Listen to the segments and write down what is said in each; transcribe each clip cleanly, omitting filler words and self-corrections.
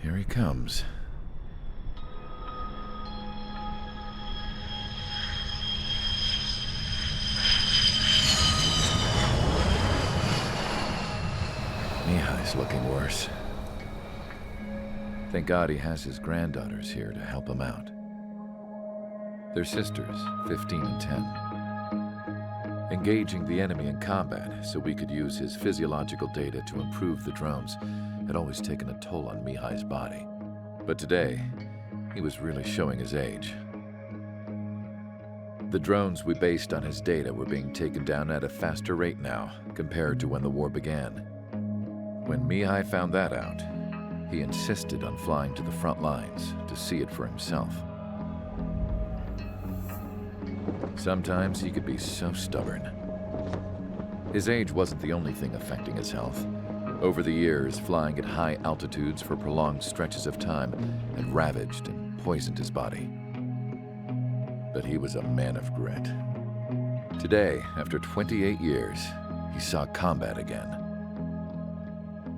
Here he comes. Mihai's looking worse. Thank God he has his granddaughters here to help him out. They're sisters, 15 and 10. Engaging the enemy in combat so we could use his physiological data to improve the drones had always taken a toll on Mihai's body. But today, he was really showing his age. The drones we based on his data were being taken down at a faster rate now compared to when the war began. When Mihai found that out, he insisted on flying to the front lines to see it for himself. Sometimes he could be so stubborn. His age wasn't the only thing affecting his health. Over the years, flying at high altitudes for prolonged stretches of time had ravaged and poisoned his body. But he was a man of grit. Today, after 28 years, he saw combat again.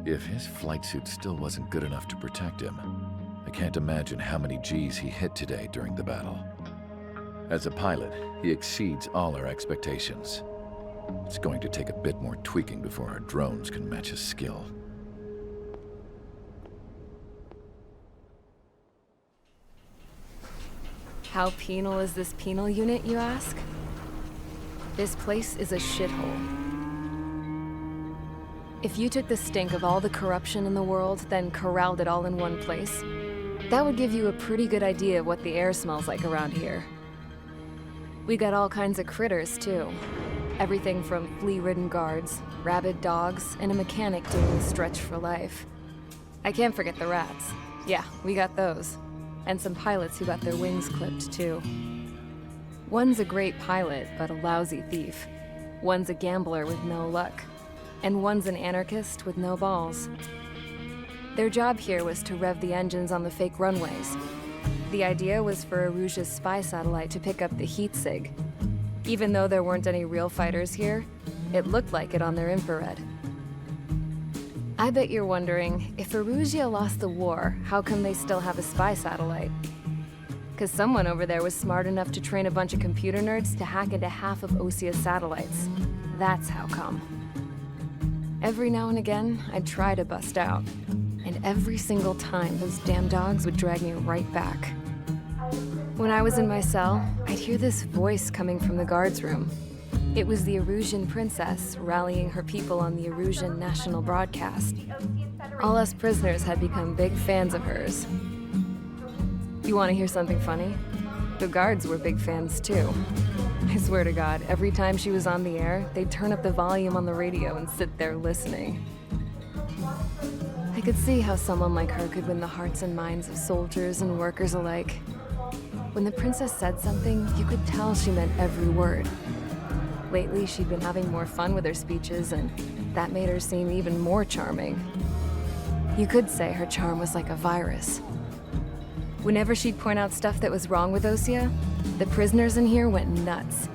If his flight suit still wasn't good enough to protect him, I can't imagine how many Gs he hit today during the battle. As a pilot, he exceeds all our expectations. It's going to take a bit more tweaking before our drones can match his skill. How penal is this penal unit, you ask? This place is a shithole. If you took the stink of all the corruption in the world, then corralled it all in one place, that would give you a pretty good idea of what the air smells like around here. We got all kinds of critters, too. Everything from flea-ridden guards, rabid dogs, and a mechanic doing the stretch for life. I can't forget the rats. Yeah, we got those. And some pilots who got their wings clipped, too. One's a great pilot, but a lousy thief. One's a gambler with no luck. And one's an anarchist with no balls. Their job here was to rev the engines on the fake runways. The idea was for Aruja's spy satellite to pick up the heat sig. Even though there weren't any real fighters here, it looked like it on their infrared. I bet you're wondering, if Aruja lost the war, how come they still have a spy satellite? 'Cause someone over there was smart enough to train a bunch of computer nerds to hack into half of Osia's satellites. That's how come. Every now and again, I'd try to bust out. And every single time, those damn dogs would drag me right back. When I was in my cell, I'd hear this voice coming from the guards room. It was the Arusian princess rallying her people on the Arusian national broadcast. All us prisoners had become big fans of hers. You want to hear something funny? The guards were big fans too. I swear to God, every time she was on the air, they'd turn up the volume on the radio and sit there listening. I could see how someone like her could win the hearts and minds of soldiers and workers alike. When the princess said something, you could tell she meant every word. Lately, she'd been having more fun with her speeches, and that made her seem even more charming. You could say her charm was like a virus. Whenever she'd point out stuff that was wrong with Osia, the prisoners in here went nuts.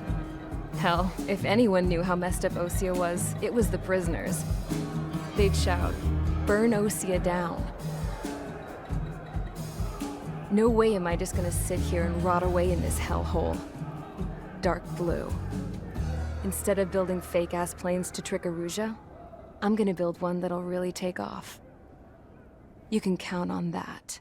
Hell, if anyone knew how messed up Osia was, it was the prisoners. They'd shout, "Burn Osia down." No way am I just gonna sit here and rot away in this hellhole. Dark blue. Instead of building fake-ass planes to trick Aruja, I'm gonna build one that'll really take off. You can count on that.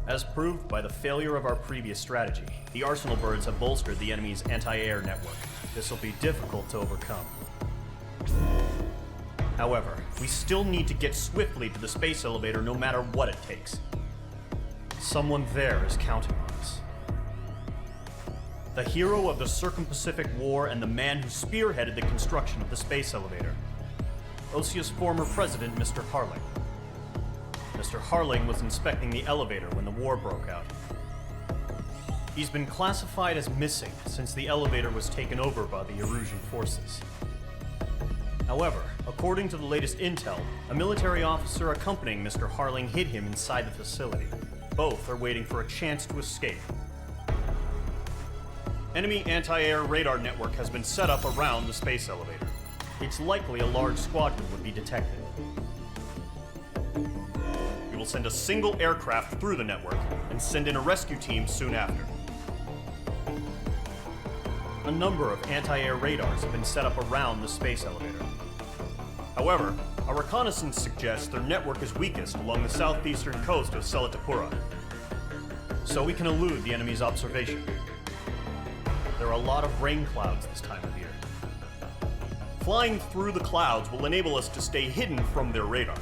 As proved by the failure of our previous strategy, the Arsenal birds have bolstered the enemy's anti-air network. This will be difficult to overcome. However, we still need to get swiftly to the space elevator no matter what it takes. Someone there is counting on us. The hero of the Circum-Pacific War and the man who spearheaded the construction of the space elevator. Osia's former president, Mr. Harling. Mr. Harling was inspecting the elevator when the war broke out. He's been classified as missing since the elevator was taken over by the Erusian forces. However, according to the latest intel, a military officer accompanying Mr. Harling hid him inside the facility. Both are waiting for a chance to escape. Enemy anti-air radar network has been set up around the space elevator. It's likely a large squadron would be detected. We will send a single aircraft through the network and send in a rescue team soon after. A number of anti-air radars have been set up around the space elevator. However, our reconnaissance suggests their network is weakest along the southeastern coast of Selatapura, so we can elude the enemy's observation. There are a lot of rain clouds this time of year. Flying through the clouds will enable us to stay hidden from their radar.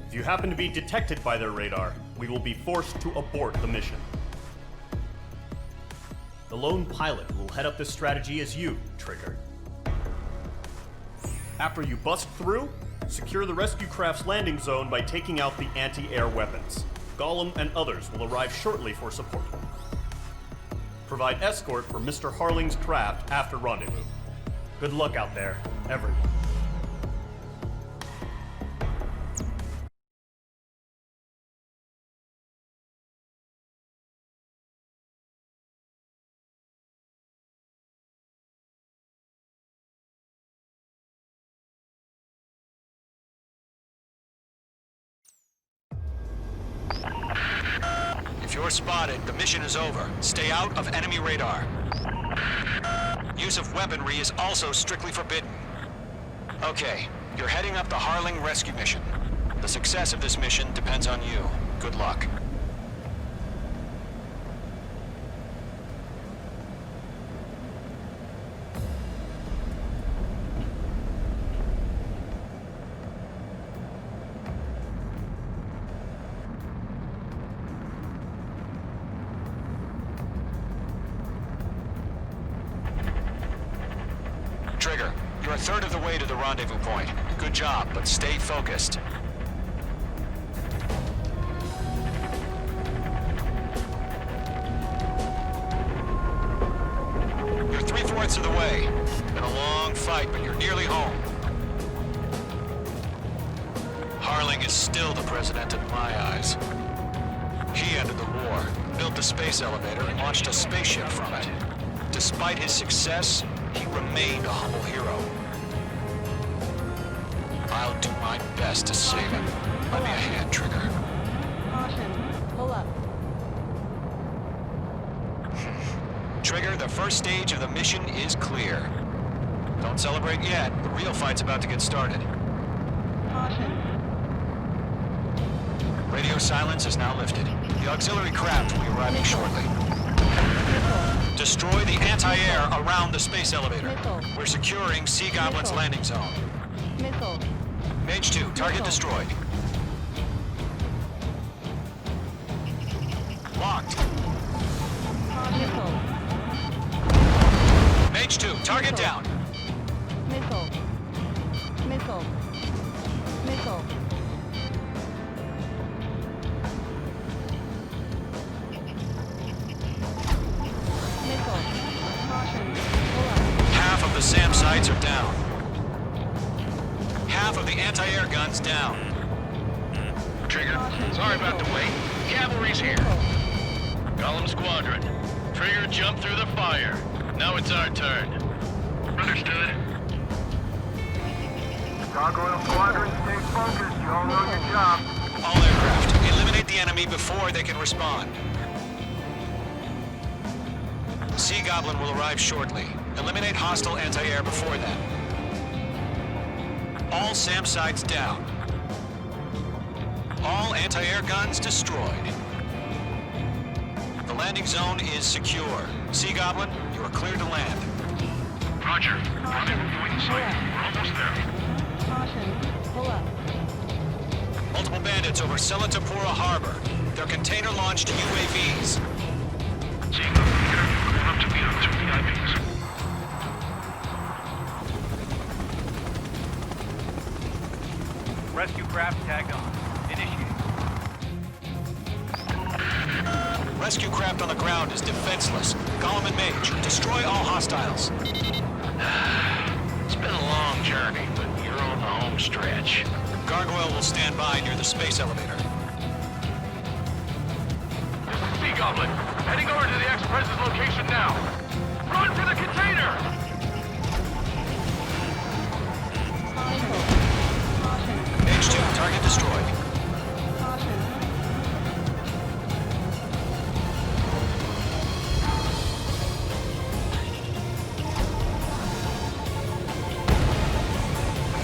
If you happen to be detected by their radar, we will be forced to abort the mission. The lone pilot will head up this strategy as you, Trigger. After you bust through, secure the rescue craft's landing zone by taking out the anti-air weapons. Gollum and others will arrive shortly for support. Provide escort for Mr. Harling's craft after rendezvous. Good luck out there, everyone. If you're spotted, the mission is over. Stay out of enemy radar. Use of weaponry is also strictly forbidden. Okay, you're heading up the Harling rescue mission. The success of this mission depends on you. Good luck. Trigger, you're a third of the way to the rendezvous point. Good job, but stay focused. You're 3/4 of the way. Been a long fight, but you're nearly home. Harling is still the president in my eyes. He ended the war, built the space elevator, and launched a spaceship from it. Despite his success, he remained a humble hero. I'll do my best to save him. Lend me a hand, Trigger. Caution. Pull up. Trigger, the first stage of the mission is clear. Don't celebrate yet. The real fight's about to get started. Caution. Radio silence is now lifted. The auxiliary craft will be arriving shortly. Destroy the anti-air around the space elevator. Missile. We're securing Sea Goblin's Missile. landing zone. Missile. Mage 2, target Missile. destroyed. Locked. Missile. Mage 2, target Missile. down. Missile. Missile. Missile. Missile. Caution. Pull up. Half of the SAM sites are down. Half of the anti-air guns down. Trigger, sorry about the wait. Cavalry's here. Gollum Squadron. Trigger jumped through the fire. Now it's our turn. Understood. Gargoyle Squadron, stay focused. You all know your job. All aircraft, eliminate the enemy before they can respond. Sea Goblin will arrive shortly. Eliminate hostile anti-air before then. All SAM sites down. All anti-air guns destroyed. The landing zone is secure. Sea Goblin, you are clear to land. Roger. Rendezvous point in sight. We're almost there. Caution. Pull up. Multiple bandits over Selatapura Harbor. They're container-launched UAVs. Seeing them here, we're going up to meet our two VIPs. Rescue craft tagged on. Initiate. Rescue craft on the ground is defenseless. Gollum and Mage, destroy all hostiles. It's been a vehicles stand by near the space elevator. Sea Goblin, heading over to the Express's location now. Run for the container! Page 2, target destroyed.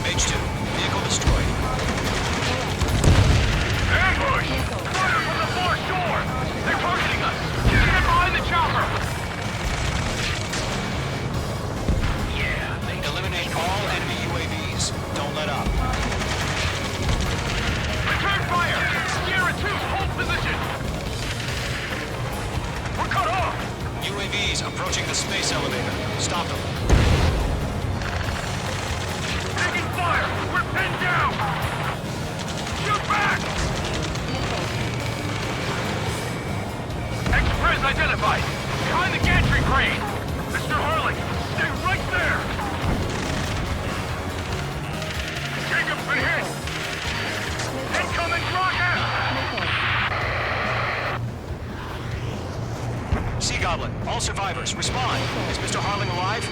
Page 2, vehicle destroyed. Ambush! Fire from the far shore! They're targeting us! Get behind the chopper! Yeah, Eliminate all enemy UAVs. Don't let up. return fire! Sierra 2, hold position! We're cut off! UAVs approaching the space elevator. Stop them. Taking fire! We're pinned down! Shoot back! Express identified! Behind the gantry crane! Mr. Harley, stay right there! Jacob's been hit! Incoming rocket! Sea Goblin, all survivors, respond. Is Mr. Harling alive?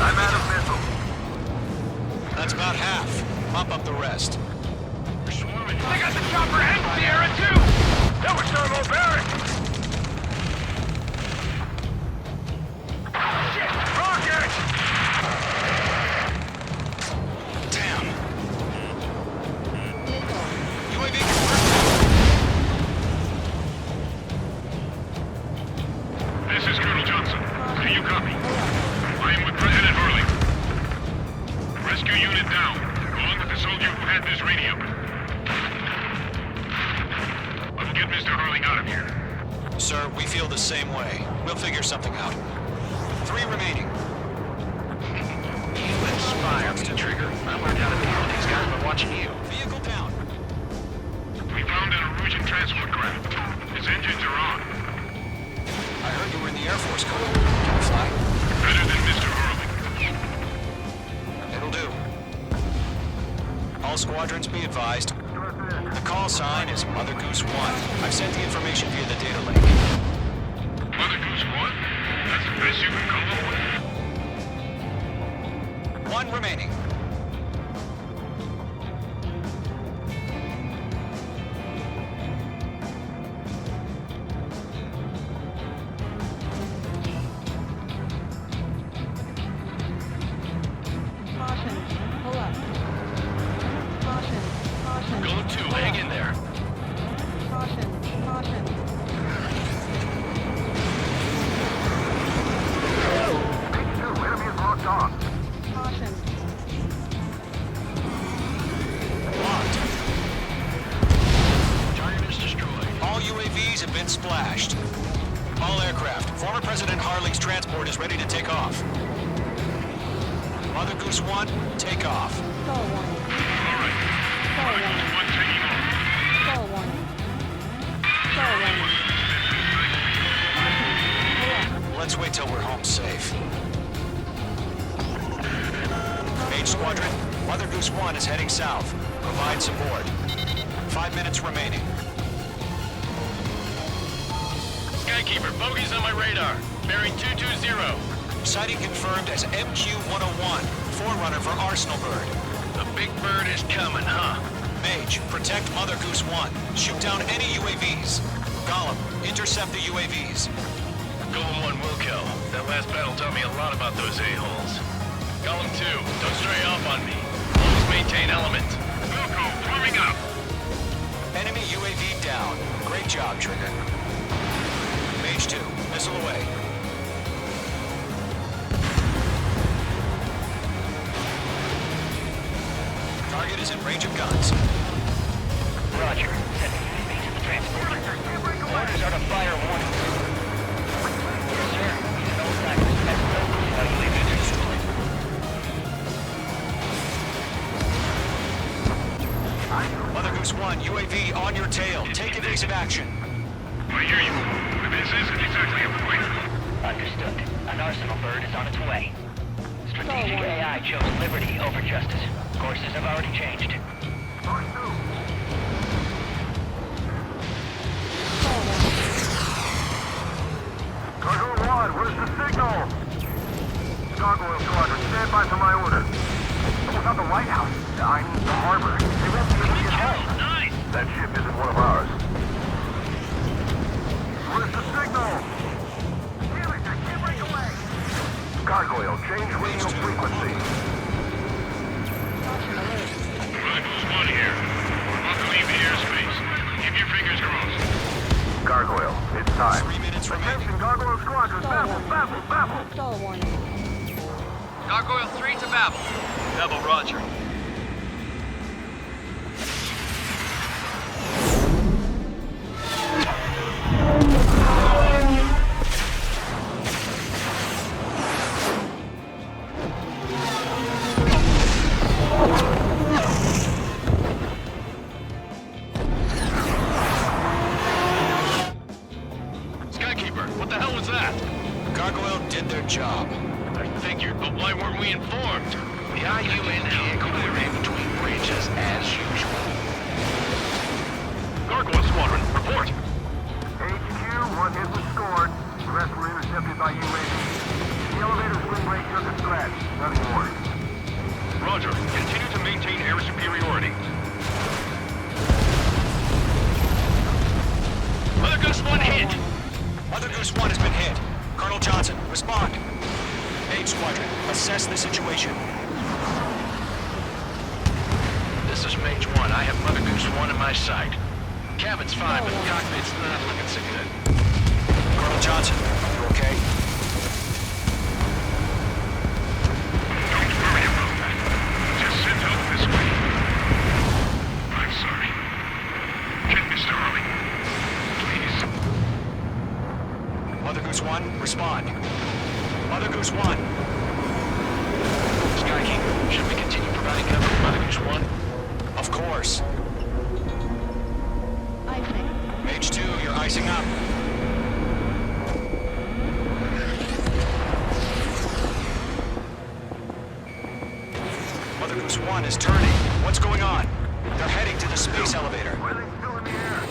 I'm out of missile. That's about half. Mop up the rest. They got the chopper and Sierra too! That was thermobaric! Shit! Rocket! Damn. UAV confirmed. This is Colonel Johnson. Do you copy? I am with President Harley. Rescue unit down, along with the soldier who had this radio. Let's get Mr. Harling out of here. Sir, we feel the same way. We'll figure something out. 3 remaining. You inspire me, Trigger. I learned how to deal with these guys by watching you. Vehicle down. We found an Erusian transport craft. His engines are on. I heard you were in the Air Force, Colonel. Can you fly? Better than Mr. Harling. It'll do. All squadrons be advised. The call sign is Mother Goose 1. I've sent the information via the data link. Mother Goose 1? That's the best you can come up with. 1 remaining. Caution. Pull up. Caution. Caution. Go to, hang in there. Caution. Caution. Enemy is locked on. Caution. Locked. Target is destroyed. All UAVs have been splashed. All aircraft. Former President Harling's transport is ready to take off. Mother Goose 1, take off. Go one. All right. Go one. One taking off. Go one. Go one. Caution. Pull up. Let's wait till we're home safe. Mage Squadron, Mother Goose 1 is heading south. Provide support. 5 minutes remaining. Skykeeper, bogeys on my radar. Bearing 220. Sighting confirmed as MQ-101, forerunner for Arsenal Bird. The big bird is coming, huh? Mage, protect Mother Goose 1. Shoot down any UAVs. Gollum, intercept the UAVs. Golem 1 will kill. That last battle taught me a lot about those a-holes. Golem 2, don't stray off on me. Always maintain element. Wilco, warming up. Enemy UAV down. Great job, Trigger. Mage 2, missile away. Target is in range of guns. Roger. Sending UAV to the transport. Orders are to fire warning. Yes, sir. These are old timers. That's no clue how UAVs are destroyed. Mother Goose 1, UAV on your tail. Take evasive action. I hear you. But this isn't exactly a point. Understood. An Arsenal bird is on its way. Strategic AI chose liberty over justice. Courses have already changed. Cargo 1, where's the signal? Gargoyle Squadron, stand by for my order. What about the lighthouse? I need the harbor. They won't be able to get home. Nice! That ship isn't one of ours. Where's the signal? Damn it, I can't break away. Gargoyle, change radio frequency. Rivals 1 here. We're about to leave the airspace. Keep your fingers crossed. Gargoyle, it's time. 3 minutes remaining. Attention, Gargoyle Squadron, baffle! Stall warning. Gargoyle 3 to Babel. Babel, roger. Skykeeper, what the hell was that? Gargoyle did their job. I figured, but why weren't we informed? The IUN vehicle will remain between bridges as usual. Gargoyle Squadron, report. HQ, 1 hit was scored. The rest were intercepted by UAV. The elevator's wing brake took a scratch. Nothing more. Roger. Continue to maintain air superiority. Mother Goose 1 hit! Mother Goose 1 has been hit. Colonel Johnson, respond. Mage Squadron, assess the situation. This is Mage 1. I have Mother Goose 1 in my sight. Cabin's fine, but the cockpit's not looking so good. Colonel Johnson, you okay? Don't worry about that. Just send help this way. I'm sorry. Get Mr. Hurley. Please. Mother Goose 1, respond. Mother Goose 1. Skykeeper, should we continue providing cover for Mother Goose 1? Of course. Icing. Mage 2, you're icing up. Mother Goose 1 is turning. What's going on? They're heading to the space elevator. Why are they still in the air?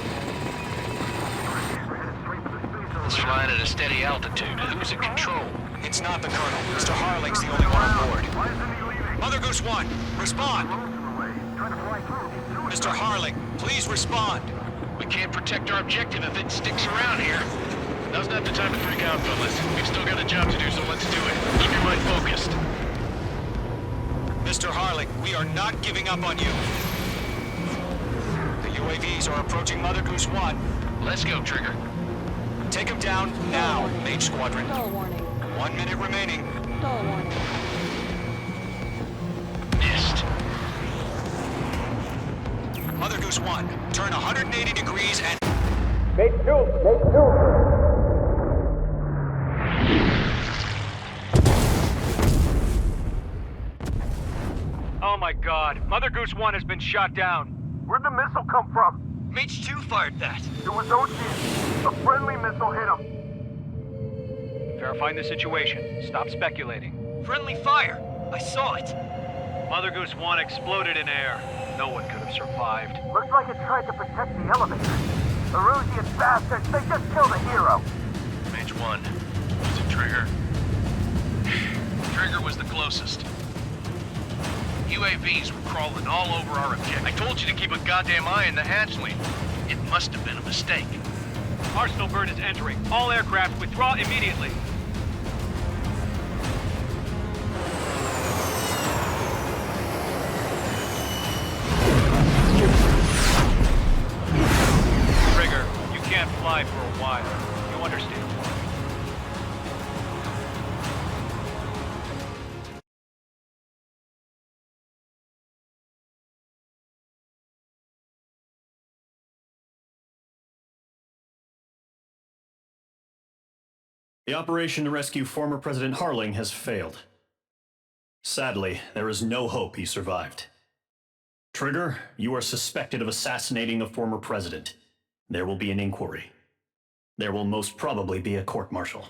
We're headed straight for the space It's elevator. flying at a steady altitude. Who's in control? It's not the Colonel. Mr. Harling's the only one on board. Why isn't he leaving? Mother Goose 1, respond. Roads in the way. Trying to fly through. He's Mr. Harling, please respond. We can't protect our objective if it sticks around here. Now's not the time to freak out, fellas. We've still got a job to do, so let's do it. Keep your mind focused. Mr. Harling, we are not giving up on you. The UAVs are approaching Mother Goose 1. Let's go, Trigger. Take them down now, Mage Squadron. Stall warning. 1 minute remaining. Stall warning. Missed. Mother Goose 1, turn 180 degrees and... Oh my god. Mother Goose 1 has been shot down. Where'd the missile come from? Mage 2 fired that. It was Ocean. A friendly missile hit him. Verifying the situation. Stop speculating. Friendly fire! I saw it! Mother Goose 1 exploded in air. No one could have survived. Looks like it tried to protect the elevator. The Rusian bastards, they just killed a hero. Mage 1. Was it Trigger? Trigger was the closest. UAVs were crawling all over our objective. I told you to keep a goddamn eye on the hatchling. It must have been a mistake. Arsenal bird is entering. All aircraft withdraw immediately. Trigger, you can't fly for a while. You understand? The operation to rescue former President Harling has failed. Sadly, there is no hope he survived. Trigger, you are suspected of assassinating a former president. There will be an inquiry. There will most probably be a court-martial.